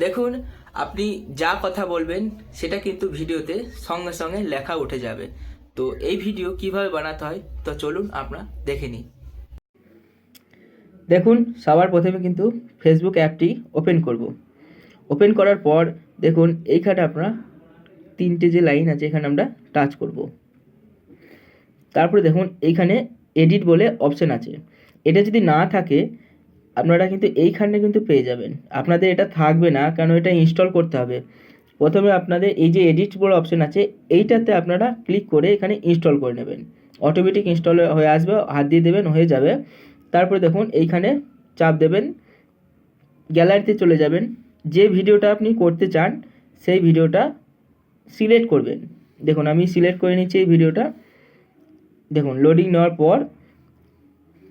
দেখুন, আপনি যা কথা বলবেন সেটা কিন্তু ভিডিওতে সঙ্গে সঙ্গে লেখা উঠে যাবে। তো এই ভিডিও কিভাবে বানাতে হয় তো চলুন আমরা দেখে নিই। দেখুন, সবার প্রথমে কিন্তু ফেসবুক অ্যাপটি ওপেন করব। ওপেন করার পর দেখুন এইখানে আপনারা তিনটে যে লাইন আছে এখানে আমরা টাচ করব। তারপরে দেখুন এইখানে এডিট বলে অপশান আছে, এটা যদি না থাকে আপনারা কিন্তু এইখানে কিন্তু পেয়ে যাবেন। আপনাদের এটা থাকবে না, কারণ এটা ইনস্টল করতে হবে। প্রথমে আপনাদের এই যে এডিট বলে অপশান আছে এইটাতে আপনারা ক্লিক করে এখানে ইনস্টল করে নেবেন। অটোমেটিক ইনস্টল হয়ে আসবে, হাত দিয়ে দেবেন, হয়ে যাবে। তারপরে দেখুন এইখানে চাপ দেবেন, গ্যালারিতে চলে যাবেন। যে ভিডিওটা আপনি করতে চান সেই ভিডিওটা সিলেক্ট করবেন। দেখুন আমি সিলেক্ট করে নিচ্ছি এই ভিডিওটা। দেখুন লোডিং নেওয়ার পর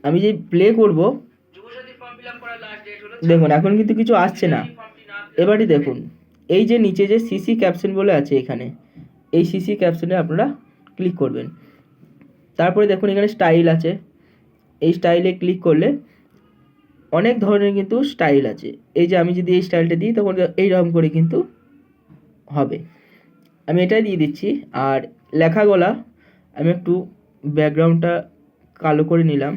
আমি যে প্লে করব, দেখুন এখন কিন্তু কিছু আসছে না। এবারে দেখুন এই যে নিচে যে সিসি ক্যাপশন বলে আছে, এখানে এই সিসি ক্যাপশনে আপনারা ক্লিক করবেন। তারপরে দেখুন এখানে স্টাইল আছে, এই স্টাইলে ক্লিক করলে অনেক ধরনের কিন্তু স্টাইল আছে। এই যে আমি যদি এই স্টাইলটা দিই তখন এইরকম করে কিন্তু হবে। আমি এটাই দিয়ে দিচ্ছি। আর লেখাগুলা আমি একটু ব্যাকগ্রাউন্ডটা কালো করে নিলাম,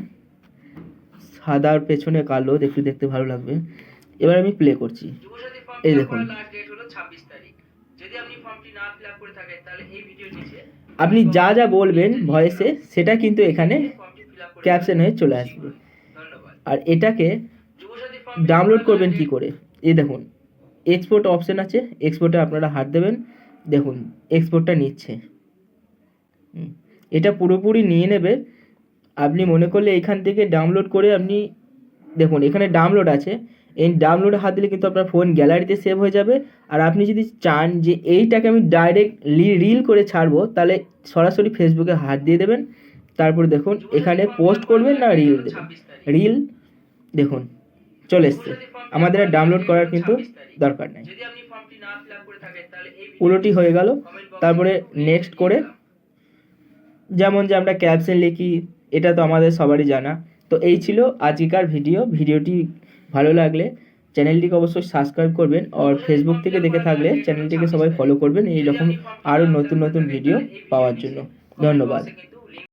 সাদার পেছনে কালো, দেখতে ভালো লাগবে। এবার আমি প্লে করছি, এই দেখুন। আপনি যা যা বলবেন ভয়েসে সেটা কিন্তু এখানে ক্যাপশন হয়ে চলে আসবে। আর এটাকে ডাউনলোড করবেন কি করে, এই দেখুন এক্সপোর্ট অপশন আছে, এক্সপোর্টে আপনারা হাত দেবেন। দেখুন এক্সপোর্টটা নিচ্ছে, এটা পুরোপুরি নিয়ে নেবে। আপনি মনে করলে এখান থেকে ডাউনলোড করে আপনি দেখুন এখানে ডাউনলোড আছে, এই ডাউনলোডে হাত দিলে কিন্তু আপনার ফোন গ্যালারিতে সেভ হয়ে যাবে। আর আপনি যদি চান যে এইটাকে আমি ডাইরেক্ট রিল করে ছাড়বো, তাহলে সরাসরি ফেসবুকে হাত দিয়ে দেবেন। তারপরে দেখুন এখানে পোস্ট করবেন না রিল দেবেন, রিল দেখুন চলে এসছে। আমাদের আর ডাউনলোড করার কিন্তু দরকার নেই, পুরোটি হয়ে গেল। তারপরে নেক্সট করে যেমন যে আমরা ক্যাপশন লিখি, এটা তো আমাদের সবারই জানা। তো এই ছিল আজকের ভিডিওটি ভালো লাগলে চ্যানেলটিকে অবশ্যই সাবস্ক্রাইব করবেন। আর ফেসবুক থেকে দেখে থাকলে চ্যানেলটিকে সবাই ফলো করবেন এইরকম আরও নতুন নতুন ভিডিও পাওয়ার জন্য। ধন্যবাদ।